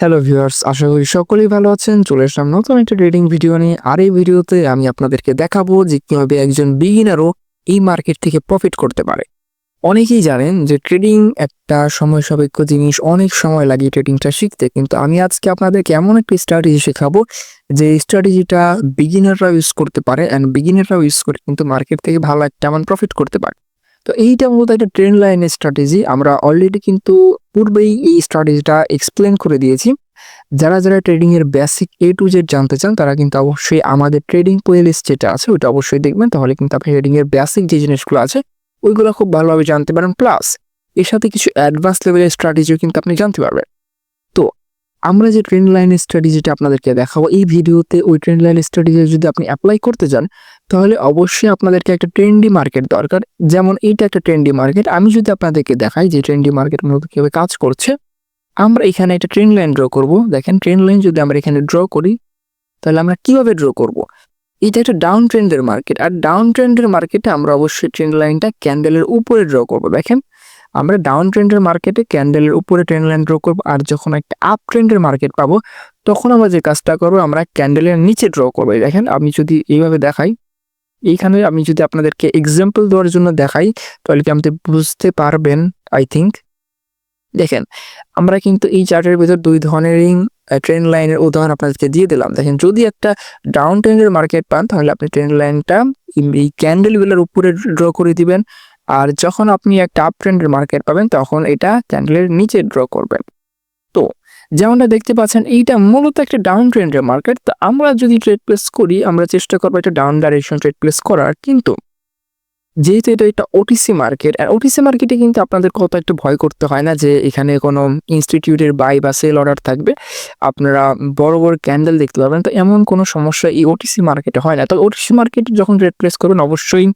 Hello viewers, আশা করি সকলেই ভালো আছেন। চলে আসলাম নতুন একটা ট্রেডিং ভিডিও নিয়ে। আর এই ভিডিওতে আমি আপনাদেরকে দেখাবো যে কিভাবে একজন বিগিনারও এই মার্কেট থেকে প্রফিট করতে পারে। অনেকেই জানেন যে ট্রেডিং একটা সময় সাপেক্ষ জিনিস, অনেক সময় লাগে ট্রেডিংটা শিখতে। কিন্তু আমি আজকে আপনাদেরকে এমন একটি স্ট্র্যাটেজি শেখাবো যে স্ট্র্যাটেজিটা বিগিনাররাও ইউজ করতে পারে অ্যান্ড বিগিনাররাও ইউজ করে কিন্তু মার্কেট থেকে ভালো একটা অ্যামাউন্ট প্রফিট করতে পারে। তো এইটা মূলত একটা ট্রেন্ড লাইনের স্ট্র্যাটেজি। আমরা অলরেডি কিন্তু পূর্বেই এই স্ট্র্যাটেজিটা এক্সপ্লেন করে দিয়েছি। যারা ট্রেডিং এর বেসিক A to Z জানতে চান তারা কিন্তু অবশ্যই আমাদের ট্রেডিং প্লেলিস্ট যেটা আছে ওটা অবশ্যই দেখবেন। তাহলে কিন্তু আপনি ট্রেডিং এর বেসিক যে জিনিসগুলো আছে ওইগুলো খুব ভালোভাবে জানতে পারেন। প্লাস এর সাথে কিছু অ্যাডভান্স লেভেলের স্ট্র্যাটেজিও কিন্তু আপনি জানতে পারবেন। তো আমরা যে ট্রেন্ড লাইনের স্ট্র্যাটেজিটা আপনাদেরকে দেখাবো এই ভিডিওতে, ওই ট্রেন্ড লাইনের স্ট্র্যাটেজি যদি আপনি অ্যাপ্লাই করতে যান তাহলে অবশ্যই আপনাদেরকে একটা ট্রেন্ডি মার্কেট দরকার। যেমন এইটা একটা ট্রেন্ডি মার্কেট। আমি যদি আপনাদেরকে দেখাই যে ট্রেন্ডি মার্কেট মূলত কিভাবে কাজ করছে, আমরা এখানে একটা ট্রেন্ড লাইন ড্র করব। দেখেন ট্রেন্ড লাইন যদি আমরা এখানে ড্র করি তাহলে আমরা কিভাবে ড্র করব। এটা একটা ডাউন ট্রেন্ডের মার্কেট, আর ডাউন ট্রেন্ডের মার্কেটে আমরা অবশ্যই ট্রেন্ড লাইনটা ক্যান্ডেলের উপরে ড্র করব। দেখেন আমরা ডাউন ট্রেন্ডের মার্কেটে ক্যান্ডেলের উপরে ট্রেন্ড লাইন ড্র করব, আর যখন একটা আপ ট্রেন্ডের মার্কেট পাবো তখন আমরা যে কাজটা করবো আমরা ক্যান্ডেলের নিচে ড্র করবো। দেখেন আমি যদি এইভাবে দেখাই, এইখানে আমি যদি আপনাদেরকে এক্সাম্পল দেওয়ার জন্য দেখাই তাহলে কি আপনি বুঝতে পারবেন আই থিঙ্ক। দেখেন আমরা কিন্তু এই চার্টের ভিতর দুই ধরনেরই ট্রেন্ড লাইনের উদাহরণ আপনাদেরকে দিয়ে দিলাম। দেখেন যদি একটা ডাউন ট্রেন্ডের মার্কেট পান তাহলে আপনি ট্রেন্ড লাইনটা এই ক্যান্ডেলগুলোর উপরে ড্র করে দিবেন, আর যখন আপনি একটা আপ ট্রেন্ডের মার্কেট পাবেন তখন এটা ক্যান্ডেলের নিচে ড্র করবেন। তো যেমনটা দেখতে পাচ্ছেন এইটা মূলত একটা ডাউন ট্রেন্ডের মার্কেট। তো আমরা যদি ট্রেড প্লেস করি আমরা চেষ্টা করবো একটা ডাউন ডাইরেকশন ট্রেড প্লেস করার, কিন্তু যেহেতু এটা একটা ওটিসি মার্কেট, আর ওটিসি মার্কেটে কিন্তু আপনাদের কত একটু ভয় করতে হয় না যে এখানে কোনো ইনস্টিটিউটের বাই বা সেল অর্ডার থাকবে, আপনারা বড় বড় ক্যান্ডেল দেখতে পাবেন। তো এমন কোনো সমস্যা এই ওটিসি মার্কেটে হয় না। তো ওটিসি মার্কেটে যখন ট্রেড প্লেস করবেন অবশ্যই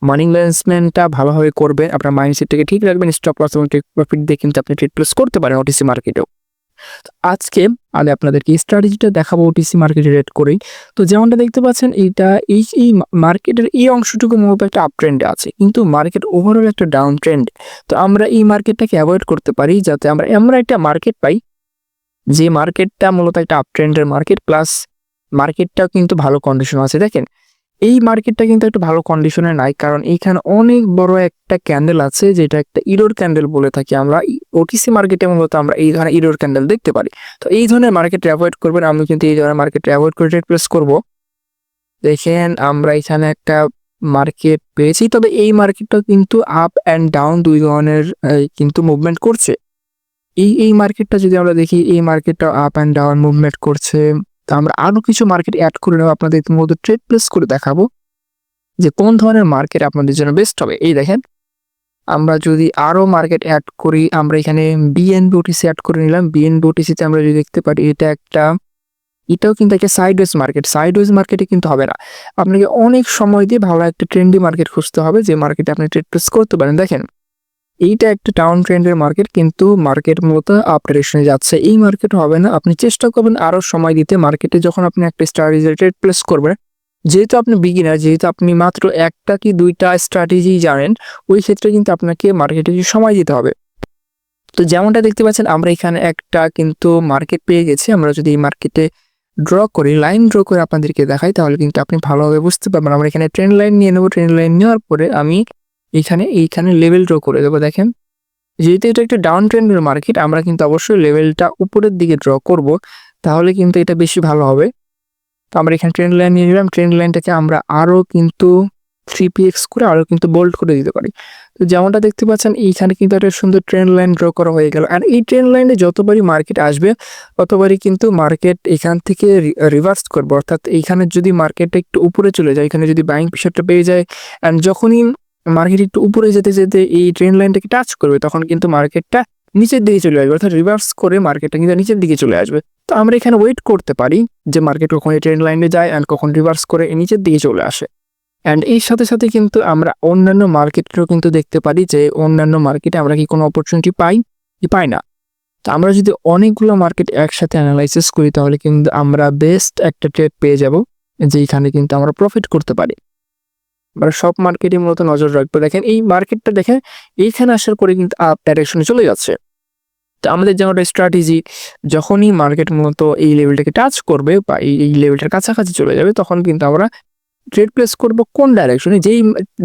মানি ম্যানেজমেন্টটা ভালোভাবে করবেন, আপনার মাইন্ডসেটটাকে ঠিক রাখবেন, স্টপ লস এবং টেক প্রফিট দিয়ে কিন্তু আপনি ট্রেড প্লেস করতে পারেন ওটিসি মার্কেটেও। আজকে আমি আপনাদেরকে স্ট্র্যাটেজিটা দেখাবো ওটিসি মার্কেটে রেট করেই। তো যেমনটা দেখতে পাচ্ছেন এইটা এই মার্কেটের এই অংশটুকু মূলত একটা আপ ট্রেন্ডে আছে, কিন্তু মার্কেট ওভারঅল একটা ডাউন ট্রেন্ড। তো আমরা এই মার্কেটটাকে অ্যাভয়েড করতে পারি যাতে আমরা একটা মার্কেট পাই যে মার্কেটটা মূলত একটা আপ ট্রেন্ডের মার্কেট, প্লাস মার্কেটটাও কিন্তু ভালো কন্ডিশন আছে। দেখেন এই মার্কেটটা কিন্তু একটা ভালো কন্ডিশনে নাই, কারণ এইখানে অনেক বড় একটা ক্যান্ডেল আছে যেটা একটা ইরোর ক্যান্ডেল বলে থাকি আমরা। ওটিসি মার্কেটে মূলত আমরা এই ধরনের ইরোর ক্যান্ডেল দেখতে পারি। তো এই ধরনের মার্কেটে অ্যাভয়েড করবেন। আমি কিন্তু এই ধরনের মার্কেটে অ্যাভয়েড করে ট্রেড প্লেস করবো। দেখেন আমরা এখানে একটা মার্কেট পেয়েছি, তবে এই মার্কেটটা কিন্তু আপ অ্যান্ড ডাউন দুই ধরনের কিন্তু মুভমেন্ট করছে। এই মার্কেটটা যদি আমরা দেখি এই মার্কেটটা আপ অ্যান্ড ডাউন মুভমেন্ট করছে। তো আমরা আরো কিছু মার্কেট অ্যাড করে নেবো, আপনাদের মধ্যে ট্রেড প্লেস করে দেখাবো যে কোন ধরনের মার্কেট আপনাদের জন্য বেস্ট হবে। এই দেখেন আমরা যদি আরো মার্কেট অ্যাড করি, আমরা এখানে বিএনবি ওটিসি অ্যাড করে নিলাম। বিএনবি ওটিসিতে আমরা যদি দেখতে পারি এটাও কিন্তু একটা সাইডওয়েজ মার্কেট। সাইডওয়েজ মার্কেটে কিন্তু হবে না, আপনাকে অনেক সময় দিয়ে ভালো একটা ট্রেন্ডি মার্কেট খুঁজতে হবে যে মার্কেটে আপনি ট্রেড প্লেস করতে পারেন। দেখেন এইটা একটা ডাউন ট্রেন্ডের মার্কেট, কিন্তু মার্কেট মূলত আপ ডাইরেকশনে যাচ্ছে। এই মার্কেট হবে না, আপনি চেষ্টা করবেন আরো সময় দিতে। মার্কেটে যখন আপনি একটা স্ট্র্যাটেজি ট্রেড প্লেস করবেন, যেহেতু আপনি বিগিনার, যেহেতু আপনি মাত্র একটা কি দুইটা স্ট্র্যাটেজি জানেন, ওই ক্ষেত্রে কিন্তু আপনাকে মার্কেটে সময় দিতে হবে। তো যেমনটা দেখতে পাচ্ছেন আমরা এখানে একটা কিন্তু মার্কেট পেয়ে গেছি। আমরা যদি এই মার্কেটে ড্র করি, লাইন ড্র করে আপনাদেরকে দেখাই তাহলে কিন্তু আপনি ভালোভাবে বুঝতে পারবেন। আমরা এখানে ট্রেন্ড লাইন নিয়ে নেবো। ট্রেন্ড লাইন নেওয়ার পরে আমি এইখানে লেভেল ড্র করে দেবো। দেখেন যেহেতু এটা একটা ডাউন ট্রেন্ডের মার্কেট আমরা কিন্তু অবশ্যই লেভেলটা উপরের দিকে ড্র করব, তাহলে কিন্তু এটা বেশি ভালো হবে। তো আমরা এখানে ট্রেন্ড লাইন নিয়ে নিলাম। ট্রেন্ড লাইনটাকে আমরা আরও কিন্তু 3px করে আরও কিন্তু বোল্ড করে দিতে পারি। তো যেমনটা দেখতে পাচ্ছেন এইখানে কিন্তু একটা সুন্দর ট্রেন্ড লাইন ড্র করা হয়ে গেল। আর এই ট্রেন্ড লাইনে যতবারই মার্কেট আসবে ততবারই কিন্তু মার্কেট এখান থেকে রিভার্স করবে, অর্থাৎ এইখানে যদি মার্কেটটা একটু উপরে চলে যায়, এখানে যদি বাইং প্রেশারটা পেয়ে যায়, অ্যান্ড যখনই মার্কেট একটু উপরে যেতে যেতে এই ট্রেন্ড লাইনটাকে টাচ করবে তখন কিন্তু মার্কেটটা নিচের দিকে চলে আসবে, অর্থাৎ রিভার্স করে মার্কেটটা কিন্তু নিচের দিকে চলে আসবে। তো আমরা এখানে ওয়েট করতে পারি যে মার্কেট কখন এই ট্রেন্ড লাইনে যায় অ্যান্ড কখন রিভার্স করে নিচের দিকে চলে আসে। অ্যান্ড এর সাথে সাথে কিন্তু আমরা অন্যান্য মার্কেটেরও কিন্তু দেখতে পারি যে অন্যান্য মার্কেটে আমরা কি কোনো অপরচুনিটি পাই কি পাই না। তো আমরা যদি অনেকগুলো মার্কেট একসাথে অ্যানালাইসিস করি তাহলে কিন্তু আমরা বেস্ট একটা ট্রেড পেয়ে যাব যেখানে কিন্তু আমরা প্রফিট করতে পারি। আমরা সব মার্কেটের মতো নজর রাখবো। দেখেন এই মার্কেটটা দেখেন এইখানে আসার পরে কিন্তু আপ ডাইরেকশনে চলে যাচ্ছে। তো আমাদের যেমন স্ট্র্যাটেজি, যখনই মার্কেট মূলত এই লেভেলটাকে টাচ করবে বা এই লেভেলটার কাছাকাছি চলে যাবে, তখন কিন্তু আমরা ট্রেড প্লেস করব কোন ডাইরেকশনে, যেই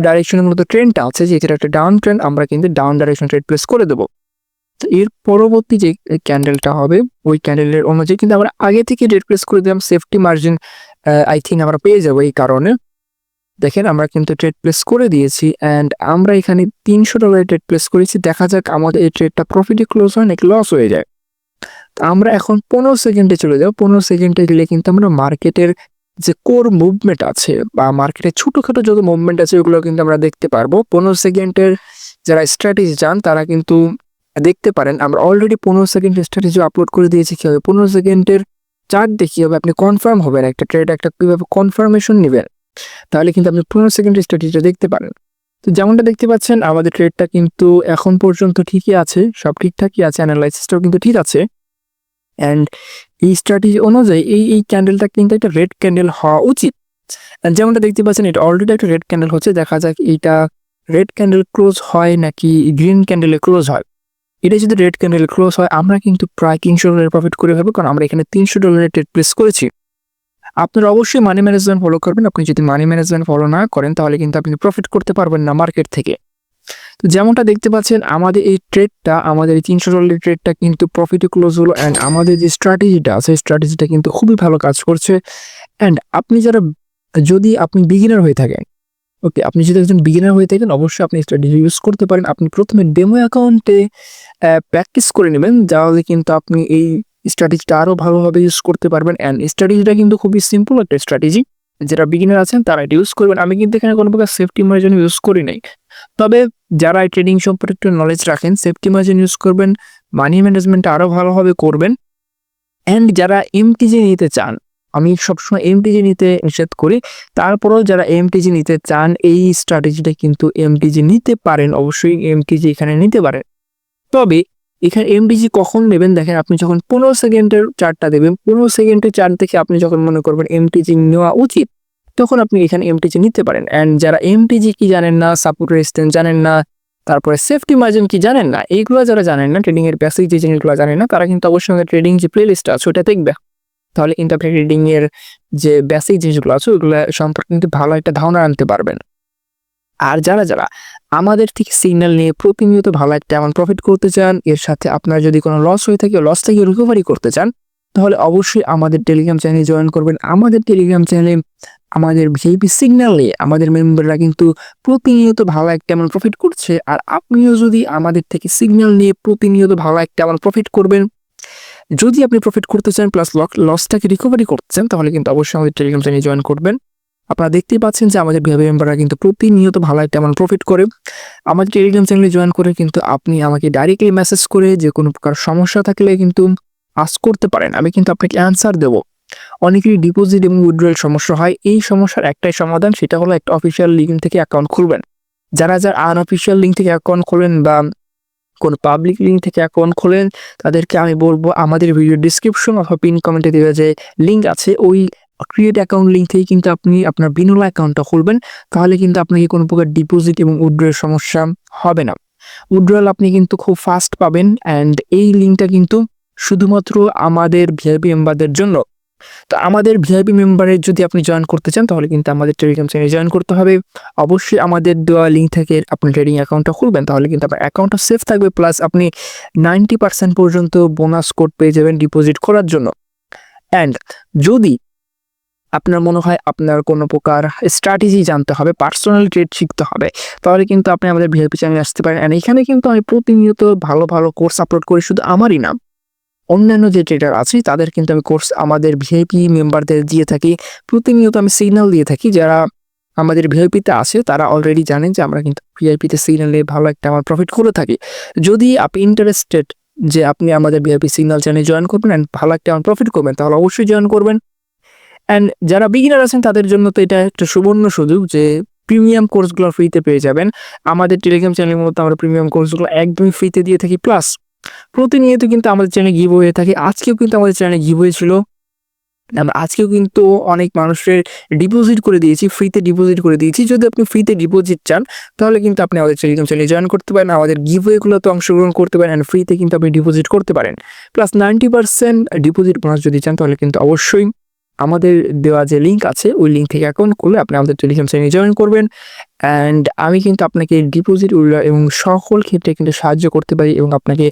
ডাইরেকশনে মূলত ট্রেন্ডটা আছে, যে এটা একটা ডাউন ট্রেন্ড, আমরা কিন্তু ডাউন ডাইরেকশন ট্রেড প্লেস করে দেবো। তো এর পরবর্তী যে ক্যান্ডেলটা হবে, ওই ক্যান্ডেলের অনুযায়ী কিন্তু আমরা আগে থেকে ট্রেড প্লেস করে দিলাম, সেফটি মার্জিন আই থিঙ্ক আমরা পেয়ে যাবো। এই কারণে দেখেন আমরা কিন্তু ট্রেড প্লেস করে দিয়েছি, অ্যান্ড আমরা এখানে $300 ট্রেড প্লেস করেছি। দেখা যাক আমাদের এই ট্রেডটা প্রফিটে ক্লোজ হয় নাকি লস হয়ে যায়। তো আমরা এখন 15 সেকেন্ডে চলে যাব। 15 সেকেন্ডে গেলে কিন্তু আমরা মার্কেটের যে কোর মুভমেন্ট আছে বা মার্কেটের ছোটোখাটো যত মুভমেন্ট আছে ওগুলো কিন্তু আমরা দেখতে পারবো। 15 সেকেন্ডের যারা স্ট্র্যাটেজি চান তারা কিন্তু দেখতে পারেন। আমরা অলরেডি 15 সেকেন্ডের স্ট্র্যাটেজি আপলোড করে দিয়েছি। কীভাবে 15 সেকেন্ডের চার্ট দেখিয়ে হবে আপনি কনফার্ম হবেন একটা ট্রেড, একটা কীভাবে কনফার্মেশন নেবেন, তাহলে কিন্তু আপনি 15 সেকেন্ডের স্ট্র্যাটেজিটা দেখতে পারেন। তো যেমনটা দেখতে পাচ্ছেন আমাদের ট্রেডটা কিন্তু এখন পর্যন্ত ঠিকই আছে, সব ঠিকঠাকই আছে, অ্যানালাইসিসটাও কিন্তু ঠিক আছে। অ্যান্ড এই স্ট্র্যাটেজি অনুযায়ী এই ক্যান্ডেলটা কিন্তু একটা রেড ক্যান্ডেল হওয়া উচিত। যেমনটা দেখতে পাচ্ছেন এটা অলরেডি একটা রেড ক্যান্ডেল হচ্ছে। দেখা যাক এইটা রেড ক্যান্ডেল ক্লোজ হয় নাকি গ্রিন ক্যান্ডেলে ক্লোজ হয়। এটা যদি রেড ক্যান্ডেল ক্লোজ হয় আমরা কিন্তু প্রায় $300 প্রফিট করে ফেলবো, কারণ আমরা এখানে $300 ট্রেড প্লেস করেছি। আপনারা অবশ্যই মানি ম্যানেজমেন্ট ফলো করবেন। আপনি যদি মানি ম্যানেজমেন্ট ফলো না করেন তাহলে কিন্তু আপনি প্রফিট করতে পারবেন না মার্কেট থেকে। তো যেমনটা দেখতে পাচ্ছেন আমাদের এই ট্রেডটা, আমাদের এই $300 ট্রেডটা কিন্তু প্রফিটে ক্লোজ হলো। অ্যান্ড আমাদের যে স্ট্র্যাটেজিটা আছে স্ট্র্যাটেজিটা কিন্তু খুবই ভালো কাজ করছে। অ্যান্ড আপনি যদি আপনি বিগিনার হয়ে থাকেন, ওকে, আপনি যদি একজন বিগিনার হয়ে থাকেন অবশ্যই আপনি স্ট্র্যাটেজি ইউজ করতে পারেন। আপনি প্রথমে ডেমো অ্যাকাউন্টে প্র্যাকটিস করে নেবেন, তাহলে কিন্তু আপনি এই স্ট্র্যাটেজিটা আরও ভালোভাবে ইউজ করতে পারবেন। অ্যান্ড স্ট্র্যাটেজিটা কিন্তু খুবই সিম্পল একটা স্ট্র্যাটেজি, যারা বিগিনার আছেন তারা এটা ইউজ করবেন। আমি কিন্তু এখানে কোনো প্রকার সেফটি মার্জিন ইউজ করি নাই। তবে যারা ট্রেডিং সম্পর্কে একটু নলেজ রাখেন সেফটি মার্জিন ইউজ করবেন, মানি ম্যানেজমেন্টটা আরও ভালোভাবে করবেন। অ্যান্ড যারা এমটিজি নিতে চান, আমি সবসময় এমটিজি নিতে নিষেধ করি, তারপরেও যারা এমটিজি নিতে চান এই স্ট্র্যাটেজিটা কিন্তু এমটিজি নিতে পারেন, অবশ্যই এমটিজি এখানে নিতে পারেন। তবে এখানে এমটিজি কখন নেবেন দেখেন, আপনি যখন 15 সেকেন্ডের চার্টটা দেবেন, 15 সেকেন্ডের চার্ট থেকে আপনি যখন মনে করবেন এমটিজি নেওয়া উচিত, তখন আপনি এখানে এমটিজি নিতে পারেন। অ্যান্ড যারা এমটিজি কি জানেন না, সাপোর্ট রেজিস্ট্যান্স জানেন না, তারপরে সেফটি মার্জিন কি জানেন না, এইগুলো যারা জানেন না, ট্রেডিং এর বেসিক যে জিনিসগুলো জানেন না, তারা কিন্তু অবশ্যই ট্রেডিং যে প্লে লিস্ট আছে ওটা দেখবে। তাহলে কিন্তু আপনি ট্রেডিং এর যে বেসিক জিনিসগুলো আছে ওগুলো সম্পর্কে কিন্তু ভালো একটা ধারণা আনতে পারবেন। আর যারা আমাদের থেকে সিগন্যাল নিয়ে প্রতিনিয়ত ভালো একটা অ্যামাউন্ট প্রফিট করতে চান, এর সাথে আপনার যদি কোনো লস হয়ে থাকে লস থেকে রিকভারি করতে চান, তাহলে অবশ্যই আমাদের টেলিগ্রাম চ্যানেলে জয়েন করবেন। আমাদের টেলিগ্রাম চ্যানেলে আমাদের ভিআইপি সিগন্যাল নিয়ে আমাদের মেম্বাররা কিন্তু প্রতিনিয়ত ভালো একটা অ্যামাউন্ট প্রফিট করছে। আর আপনিও যদি আমাদের থেকে সিগন্যাল নিয়ে প্রতিনিয়ত ভালো একটা অ্যামাউন্ট প্রফিট করবেন, যদি আপনি প্রফিট করতে চান প্লাস লসটাকে রিকভারি করতে চান, তাহলে কিন্তু অবশ্যই আমাদের টেলিগ্রাম চ্যানেলে জয়েন করবেন। আপনারা দেখতেই পাচ্ছেন যে আমাদের ভিআইপি মেম্বাররা কিন্তু প্রতিনিয়ত ভালো একটা অ্যামাউন্ট প্রফিট করে। আমাদের টেলিগ্রাম চ্যানেলে জয়েন করে কিন্তু আপনি আমাকে ডাইরেক্টলি মেসেজ করে যে কোনো প্রকার সমস্যা থাকলে কিন্তু আস্ক করতে পারেন, আমি কিন্তু আপনাকে অ্যান্সার দেবো। অনেকেরই ডিপোজিট এবং উইথড্রয়াল সমস্যা হয়, এই সমস্যার একটাই সমাধান, সেটা হলো একটা অফিসিয়াল লিঙ্ক থেকে অ্যাকাউন্ট খুলবেন। যারা আনঅফিসিয়াল লিঙ্ক থেকে অ্যাকাউন্ট খোলেন বা কোনো পাবলিক লিঙ্ক থেকে অ্যাকাউন্ট খোলেন, তাদেরকে আমি বলবো আমাদের ভিডিও ডিসক্রিপশন অথবা পিন কমেন্টে দেওয়া যে লিঙ্ক আছে ওই ক্রিয়েট অ্যাকাউন্ট লিঙ্ক থেকে কিন্তু আপনি আপনার বিনামূল্যে অ্যাকাউন্টটা খুলবেন। তাহলে কিন্তু আপনাকে কোনো প্রকার ডিপোজিট এবং উইথড্রয়াল সমস্যা হবে না। উইথড্রয়াল আপনি কিন্তু খুব ফাস্ট পাবেন। অ্যান্ড এই লিঙ্কটা কিন্তু শুধুমাত্র আমাদের ভিআইপি মেম্বারদের জন্য। তো আমাদের ভিআইপি মেম্বারের যদি আপনি জয়েন করতে চান তাহলে কিন্তু আমাদের টেলিগ্রাম চ্যানেলে জয়েন করতে হবে। অবশ্যই আমাদের দেওয়া লিঙ্ক থেকে আপনি ট্রেডিং অ্যাকাউন্টটা খুলবেন, তাহলে কিন্তু আপনার অ্যাকাউন্টটা সেফ থাকবে, প্লাস আপনি 90% পর্যন্ত বোনাস কোড পেয়ে যাবেন ডিপোজিট করার জন্য। অ্যান্ড যদি আপনার মনে হয় আপনার কোনো প্রকার স্ট্র্যাটেজি জানতে হবে, পার্সোনাল ট্রেড শিখতে হবে, তাহলে কিন্তু আপনি আমাদের ভিআইপি চ্যানেলে আসতে পারেন। অ্যান্ড এখানে কিন্তু আমি প্রতিনিয়ত ভালো ভালো কোর্স আপলোড করি, শুধু আমারই না, অন্যান্য যে ট্রেডার আছে তাদের কিন্তু আমি কোর্স আমাদের ভিআইপি মেম্বারদের দিয়ে থাকি। প্রতিনিয়ত আমি সিগন্যাল দিয়ে থাকি, যারা আমাদের ভিআইপিতে আছে তারা অলরেডি জানেন যে আমরা কিন্তু ভিআইপিতে সিগন্যালে ভালো একটা আমার প্রফিট করে থাকি। যদি আপনি ইন্টারেস্টেড যে আপনি আমাদের ভিআইপি সিগন্যাল চ্যানেলে জয়েন করবেন অ্যান্ড ভালো একটা আমার প্রফিট করবেন, তাহলে অবশ্যই জয়েন করবেন। অ্যান্ড যারা বিগিনার আছেন তাদের জন্য তো এটা একটা সুবর্ণ সুযোগ যে প্রিমিয়াম কোর্সগুলো ফ্রিতে পেয়ে যাবেন। আমাদের টেলিগ্রাম চ্যানেলের মধ্যে আমরা প্রিমিয়াম কোর্সগুলো একদমই ফ্রিতে দিয়ে থাকি, প্লাস প্রতিনিয়ত কিন্তু আমাদের চ্যানেলে গিভওয়ে থাকে। আজকেও কিন্তু আমাদের চ্যানেলে গিভওয়ে ছিল, আমরা আজকেও কিন্তু অনেক মানুষের ডিপোজিট করে দিয়েছি, ফ্রিতে ডিপোজিট করে দিয়েছি। যদি আপনি ফ্রিতে ডিপোজিট চান তাহলে কিন্তু আপনি আমাদের টেলিগ্রাম চ্যানেলে জয়েন করতে পারেন, আমাদের গিভওয়েগুলোতে অংশগ্রহণ করতে পারেন অ্যান্ড ফ্রিতে কিন্তু আপনি ডিপোজিট করতে পারেন। প্লাস 90% ডিপোজিট বোনাস যদি চান তাহলে কিন্তু অবশ্যই আমাদের দেওয়া যে লিঙ্ক আছে ওই লিঙ্ক থেকে অ্যাকাউন্ট করলে আপনি আমাদের টেলিগ্রাম চ্যানেলে জয়েন করবেন অ্যান্ড আমি কিন্তু আপনাকে ডিপোজিট এবং সকল ক্ষেত্রে কিন্তু সাহায্য করতে পারি এবং আপনাকে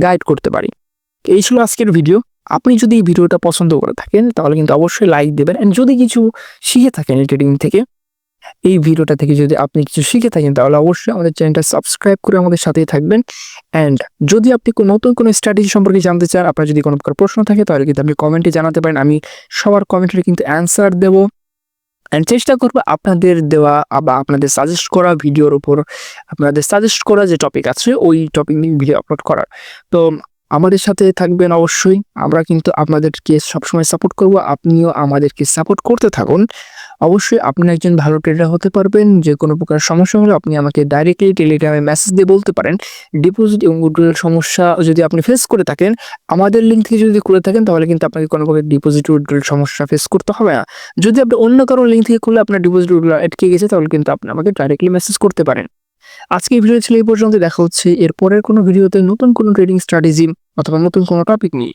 গাইড করতে পারি। এই ছিল আজকের ভিডিও। আপনি যদি এই ভিডিওটা পছন্দ করে থাকেন তাহলে কিন্তু অবশ্যই লাইক দেবেন অ্যান্ড যদি কিছু শিখে থাকেন এই ট্রেডিং থেকে, এই ভিডিওটা থেকে যদি আপনি কিছু শিখে থাকেন তাহলে অবশ্যই আমাদের চ্যানেলটা সাবস্ক্রাইব করে আমাদের সাথেই থাকবেন। অ্যান্ড যদি আপনি নতুন কোনো স্ট্র্যাটেজি সম্পর্কে জানতে চান, আপনার যদি কোনো প্রকার প্রশ্ন থাকে তাহলে কিন্তু আপনি কমেন্টে জানাতে পারেন, আমি সবার কমেন্টে কিন্তু অ্যান্সার দেবো অ্যান্ড চেষ্টা করবো আপনাদের দেওয়া বা আপনাদের সাজেস্ট করা ভিডিওর উপর আপনাদের সাজেস্ট করা যে টপিক আছে ওই টপিক নিয়ে ভিডিও আপলোড করার। তো আমাদের সাথে থাকবেন অবশ্যই, আমরা কিন্তু আপনাদেরকে সবসময় সাপোর্ট করব, আপনিও আমাদেরকে সাপোর্ট করতে থাকুন। অবশ্যই আপনি একজন ভালো ট্রেডার হতে পারবেন। যে কোনো প্রকার সমস্যা হলে আপনি আমাকে ডাইরেক্টলি টেলিগ্রামে মেসেজ দিয়ে বলতে পারেন। ডিপোজিট এবং উইথড্রয়াল সমস্যা যদি আপনি ফেস করে থাকেন, আমাদের লিঙ্ক থেকে যদি করে থাকেন তাহলে কিন্তু আপনাকে কোনো প্রকার ডিপোজিট উইথড্রয়াল সমস্যা ফেস করতে হবে না। যদি আপনি অন্য কারো লিঙ্ক থেকে খুললে আপনার ডিপোজিট উইথড্রয়াল আটকে গেছে তাহলে কিন্তু আপনি আমাকে ডাইরেক্টলি মেসেজ করতে পারেন। আজকে এই ভিডিও ছিল এই পর্যন্ত, দেখা হচ্ছে এর পরের কোনো ভিডিওতে নতুন কোনো ট্রেডিং স্ট্র্যাটেজি অথবা নতুন কোনো টপিক নিয়ে।